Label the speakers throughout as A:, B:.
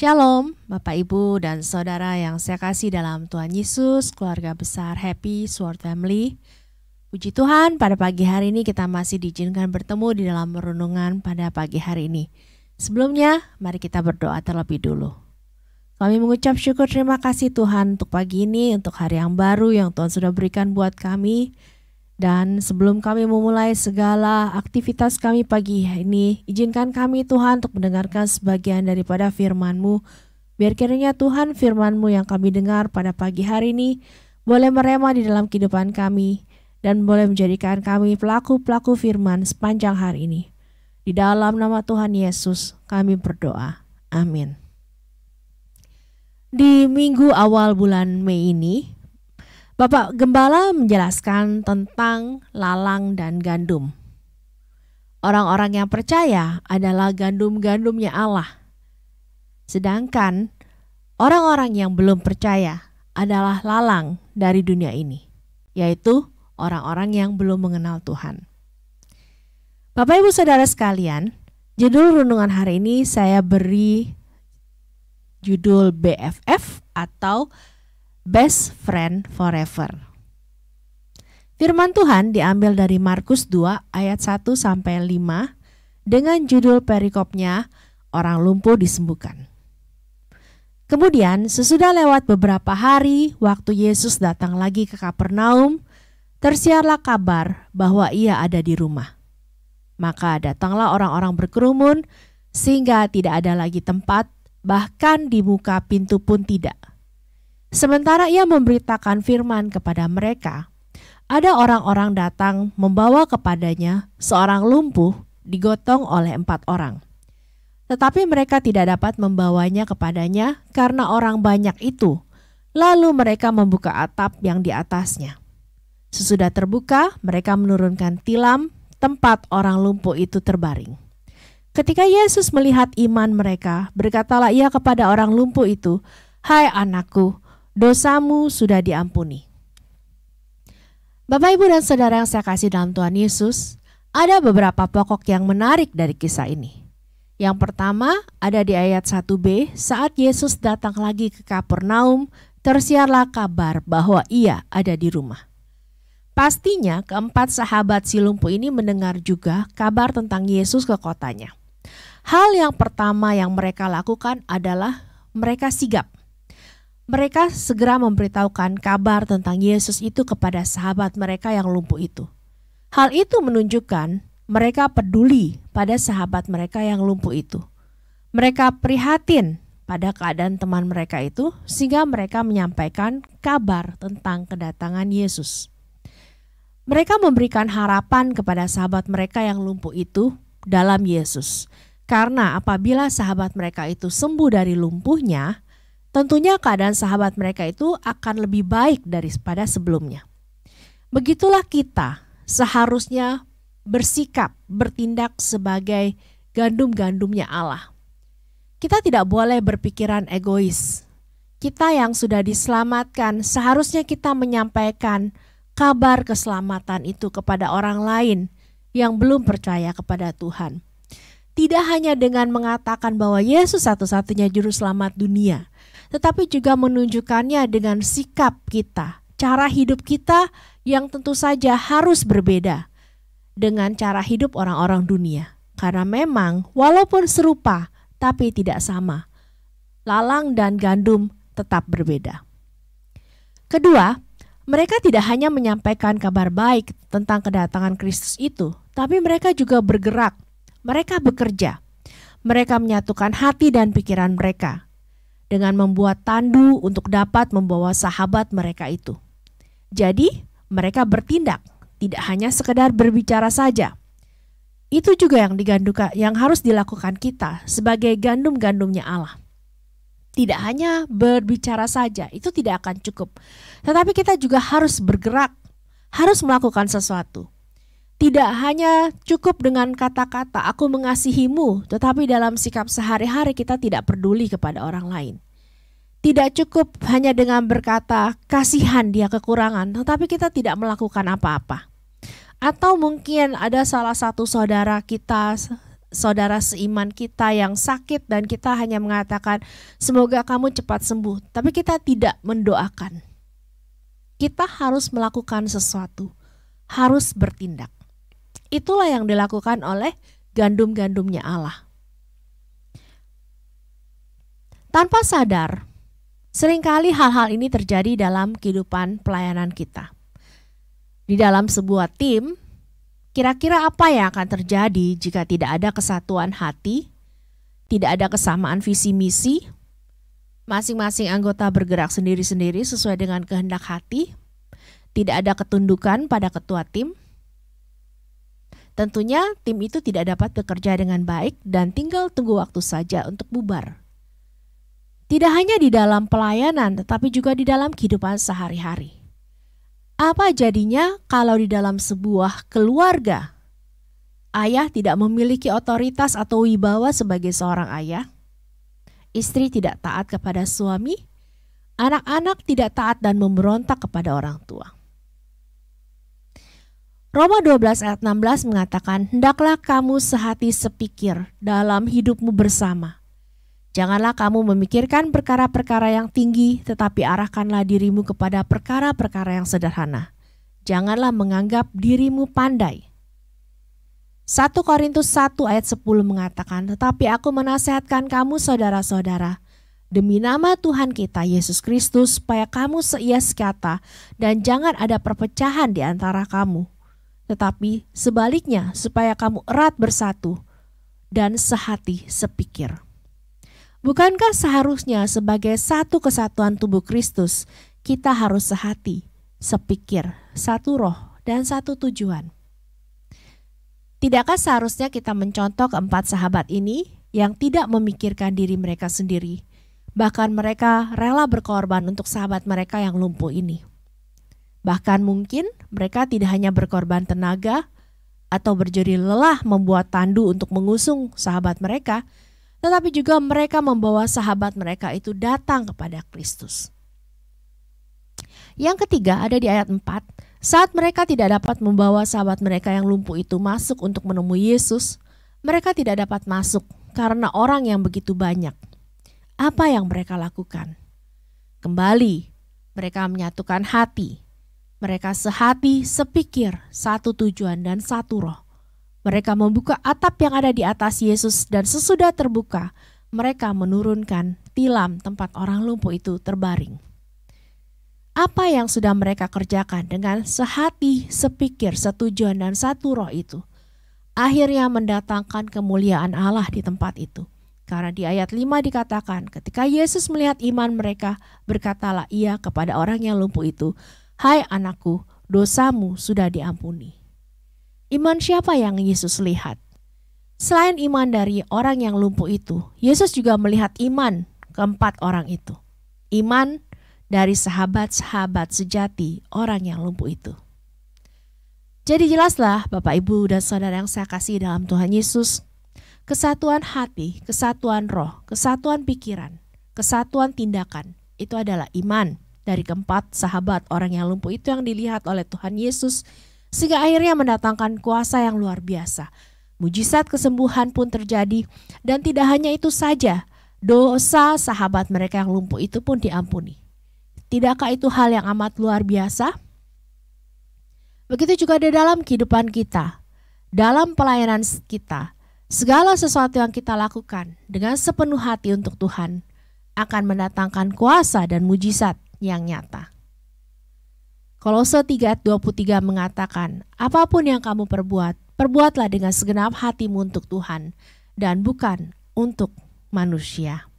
A: Shalom, Bapak Ibu dan Saudara yang saya kasih dalam Tuhan Yesus, keluarga besar Happy Sword Family. Puji Tuhan, pada pagi hari ini kita masih diizinkan bertemu di dalam renungan pada pagi hari ini. Sebelumnya, mari kita berdoa terlebih dulu. Kami mengucap syukur terima kasih Tuhan untuk pagi ini, untuk hari yang baru yang Tuhan sudah berikan buat kami. Dan sebelum kami memulai segala aktivitas kami pagi ini, izinkan kami Tuhan untuk mendengarkan sebagian daripada firman-Mu. Biar kiranya Tuhan firman-Mu yang kami dengar pada pagi hari ini boleh merema di dalam kehidupan kami dan boleh menjadikan kami pelaku-pelaku firman sepanjang hari ini. Di dalam nama Tuhan Yesus kami berdoa. Amin. Di minggu awal bulan Mei ini, Bapak Gembala menjelaskan tentang lalang dan gandum. Orang-orang yang percaya adalah gandum-gandumnya Allah. Sedangkan orang-orang yang belum percaya adalah lalang dari dunia ini, yaitu orang-orang yang belum mengenal Tuhan. Bapak Ibu Saudara sekalian, judul renungan hari ini saya beri judul BFF atau Best Friend Forever. Firman Tuhan diambil dari Markus 2 ayat 1-5 dengan judul perikopnya Orang Lumpuh Disembuhkan. Kemudian sesudah lewat beberapa hari, waktu Yesus datang lagi ke Kapernaum, tersiarlah kabar bahwa ia ada di rumah. Maka datanglah orang-orang berkerumun sehingga tidak ada lagi tempat, bahkan di muka pintu pun tidak. Sementara ia memberitakan firman kepada mereka, ada orang-orang datang membawa kepadanya seorang lumpuh digotong oleh 4 orang. Tetapi mereka tidak dapat membawanya kepadanya karena orang banyak itu. Lalu mereka membuka atap yang di atasnya. Sesudah terbuka, mereka menurunkan tilam tempat orang lumpuh itu terbaring. Ketika Yesus melihat iman mereka, berkatalah ia kepada orang lumpuh itu, "Hai anakku, dosamu sudah diampuni." Bapak, Ibu, dan Saudara yang saya kasih dalam Tuhan Yesus, ada beberapa pokok yang menarik dari kisah ini. Yang pertama ada di ayat 1b, saat Yesus datang lagi ke Kapernaum, tersiarlah kabar bahwa ia ada di rumah. Pastinya keempat sahabat si lumpuh ini mendengar juga kabar tentang Yesus ke kotanya. Hal yang pertama yang mereka lakukan adalah mereka sigap. Mereka segera memberitahukan kabar tentang Yesus itu kepada sahabat mereka yang lumpuh itu. Hal itu menunjukkan mereka peduli pada sahabat mereka yang lumpuh itu. Mereka prihatin pada keadaan teman mereka itu sehingga mereka menyampaikan kabar tentang kedatangan Yesus. Mereka memberikan harapan kepada sahabat mereka yang lumpuh itu dalam Yesus. Karena apabila sahabat mereka itu sembuh dari lumpuhnya, tentunya keadaan sahabat mereka itu akan lebih baik daripada sebelumnya. Begitulah kita seharusnya bersikap, bertindak sebagai gandum-gandumnya Allah. Kita tidak boleh berpikiran egois. Kita yang sudah diselamatkan, seharusnya kita menyampaikan kabar keselamatan itu kepada orang lain yang belum percaya kepada Tuhan. Tidak hanya dengan mengatakan bahwa Yesus satu-satunya juru selamat dunia, tetapi juga menunjukkannya dengan sikap kita, cara hidup kita yang tentu saja harus berbeda dengan cara hidup orang-orang dunia. Karena memang walaupun serupa tapi tidak sama. Lalang dan gandum tetap berbeda. Kedua, mereka tidak hanya menyampaikan kabar baik tentang kedatangan Kristus itu, tapi mereka juga bergerak. Mereka bekerja. Mereka menyatukan hati dan pikiran mereka dengan membuat tandu untuk dapat membawa sahabat mereka itu. Jadi, mereka bertindak, tidak hanya sekedar berbicara saja. Itu juga yang harus dilakukan kita sebagai gandum-gandumnya Allah. Tidak hanya berbicara saja, itu tidak akan cukup. Tetapi kita juga harus bergerak, harus melakukan sesuatu. Tidak hanya cukup dengan kata-kata aku mengasihimu, tetapi dalam sikap sehari-hari kita tidak peduli kepada orang lain. Tidak cukup hanya dengan berkata kasihan dia kekurangan, tetapi kita tidak melakukan apa-apa. Atau mungkin ada salah satu saudara kita saudara seiman kita yang sakit dan kita hanya mengatakan semoga kamu cepat sembuh, tapi kita tidak mendoakan. Kita harus melakukan sesuatu, harus bertindak. Itulah yang dilakukan oleh gandum-gandumnya Allah. Tanpa sadar, seringkali hal-hal ini terjadi dalam kehidupan pelayanan kita. Di dalam sebuah tim, kira-kira apa yang akan terjadi jika tidak ada kesatuan hati, tidak ada kesamaan visi misi, masing-masing anggota bergerak sendiri-sendiri sesuai dengan kehendak hati, tidak ada ketundukan pada ketua tim? Tentunya tim itu tidak dapat bekerja dengan baik dan tinggal tunggu waktu saja untuk bubar. Tidak hanya di dalam pelayanan, tetapi juga di dalam kehidupan sehari-hari. Apa jadinya kalau di dalam sebuah keluarga, ayah tidak memiliki otoritas atau wibawa sebagai seorang ayah? Istri tidak taat kepada suami, anak-anak tidak taat dan memberontak kepada orang tua. Roma 12 ayat 16 mengatakan, hendaklah kamu sehati sepikir dalam hidupmu bersama. Janganlah kamu memikirkan perkara-perkara yang tinggi, tetapi arahkanlah dirimu kepada perkara-perkara yang sederhana. Janganlah menganggap dirimu pandai. 1 Korintus 1 ayat 10 mengatakan, tetapi aku menasehatkan kamu saudara-saudara, demi nama Tuhan kita Yesus Kristus, supaya kamu seia sekata dan jangan ada perpecahan di antara kamu. Tetapi sebaliknya, supaya kamu erat bersatu dan sehati sepikir. Bukankah seharusnya sebagai satu kesatuan tubuh Kristus, kita harus sehati, sepikir, satu roh, dan satu tujuan? Tidakkah seharusnya kita mencontoh keempat sahabat ini yang tidak memikirkan diri mereka sendiri, bahkan mereka rela berkorban untuk sahabat mereka yang lumpuh ini? Bahkan mungkin mereka tidak hanya berkorban tenaga atau berjerih lelah membuat tandu untuk mengusung sahabat mereka, tetapi juga mereka membawa sahabat mereka itu datang kepada Kristus. Yang ketiga ada di ayat 4, saat mereka tidak dapat membawa sahabat mereka yang lumpuh itu masuk untuk menemui Yesus, mereka tidak dapat masuk karena orang yang begitu banyak. Apa yang mereka lakukan? Kembali, mereka menyatukan hati. Mereka sehati, sepikir, satu tujuan dan satu roh. Mereka membuka atap yang ada di atas Yesus dan sesudah terbuka, mereka menurunkan tilam tempat orang lumpuh itu terbaring. Apa yang sudah mereka kerjakan dengan sehati, sepikir, setujuan dan satu roh itu, akhirnya mendatangkan kemuliaan Allah di tempat itu. Karena di ayat 5 dikatakan, ketika Yesus melihat iman mereka, berkatalah ia kepada orang yang lumpuh itu, hai anakku, dosamu sudah diampuni. Iman siapa yang Yesus lihat? Selain iman dari orang yang lumpuh itu, Yesus juga melihat iman keempat orang itu. Iman dari sahabat-sahabat sejati orang yang lumpuh itu. Jadi jelaslah Bapak Ibu dan Saudara yang saya kasih dalam Tuhan Yesus, kesatuan hati, kesatuan roh, kesatuan pikiran, kesatuan tindakan, itu adalah iman dari keempat sahabat orang yang lumpuh itu yang dilihat oleh Tuhan Yesus, sehingga akhirnya mendatangkan kuasa yang luar biasa. Mujizat kesembuhan pun terjadi, dan tidak hanya itu saja, dosa sahabat mereka yang lumpuh itu pun diampuni. Tidakkah itu hal yang amat luar biasa? Begitu juga di dalam kehidupan kita, dalam pelayanan kita, segala sesuatu yang kita lakukan dengan sepenuh hati untuk Tuhan akan mendatangkan kuasa dan mujizat yang nyata. Kolose 3 ayat 23 mengatakan, apapun yang kamu perbuat, perbuatlah dengan segenap hatimu untuk Tuhan dan bukan untuk manusia.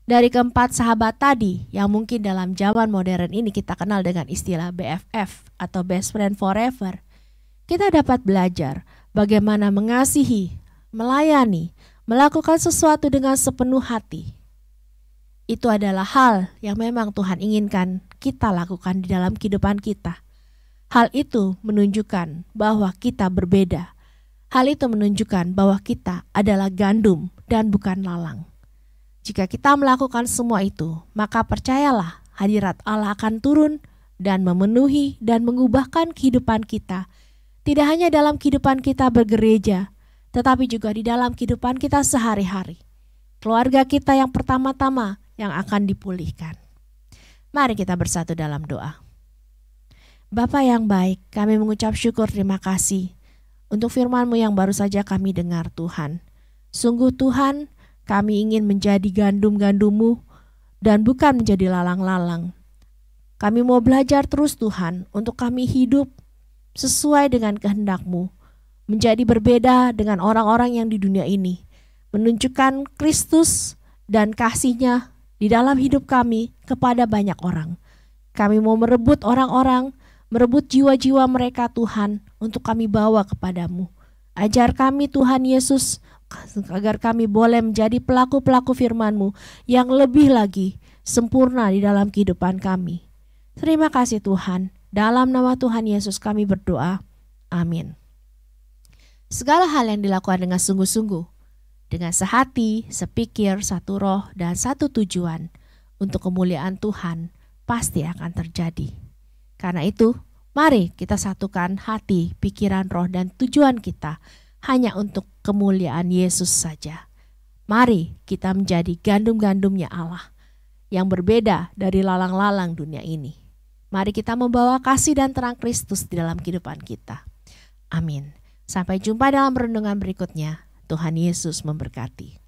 A: Dari keempat sahabat tadi yang mungkin dalam zaman modern ini kita kenal dengan istilah BFF atau Best Friend Forever, kita dapat belajar bagaimana mengasihi, melayani, melakukan sesuatu dengan sepenuh hati. Itu adalah hal yang memang Tuhan inginkan kita lakukan di dalam kehidupan kita. Hal itu menunjukkan bahwa kita berbeda. Hal itu menunjukkan bahwa kita adalah gandum dan bukan lalang. Jika kita melakukan semua itu, maka percayalah hadirat Allah akan turun dan memenuhi dan mengubahkan kehidupan kita. Tidak hanya dalam kehidupan kita bergereja, tetapi juga di dalam kehidupan kita sehari-hari. Keluarga kita yang pertama-tama yang akan dipulihkan. Mari kita bersatu dalam doa. Bapa yang baik, kami mengucap syukur terima kasih untuk firman-Mu yang baru saja kami dengar Tuhan. Sungguh Tuhan, kami ingin menjadi gandum-gandum-Mu dan bukan menjadi lalang-lalang. Kami mau belajar terus Tuhan untuk kami hidup sesuai dengan kehendak-Mu, menjadi berbeda dengan orang-orang yang di dunia ini, menunjukkan Kristus dan kasih-Nya di dalam hidup kami kepada banyak orang. Kami mau merebut orang-orang, merebut jiwa-jiwa mereka Tuhan untuk kami bawa kepadamu. Ajar kami Tuhan Yesus agar kami boleh menjadi pelaku-pelaku firman-Mu yang lebih lagi sempurna di dalam kehidupan kami. Terima kasih Tuhan, dalam nama Tuhan Yesus kami berdoa, amin. Segala hal yang dilakukan dengan sungguh-sungguh, dengan sehati, sepikir, satu roh, dan satu tujuan untuk kemuliaan Tuhan pasti akan terjadi. Karena itu, mari kita satukan hati, pikiran, roh, dan tujuan kita hanya untuk kemuliaan Yesus saja. Mari kita menjadi gandum-gandumnya Allah yang berbeda dari lalang-lalang dunia ini. Mari kita membawa kasih dan terang Kristus di dalam kehidupan kita. Amin. Sampai jumpa dalam renungan berikutnya. Tuhan Yesus memberkati.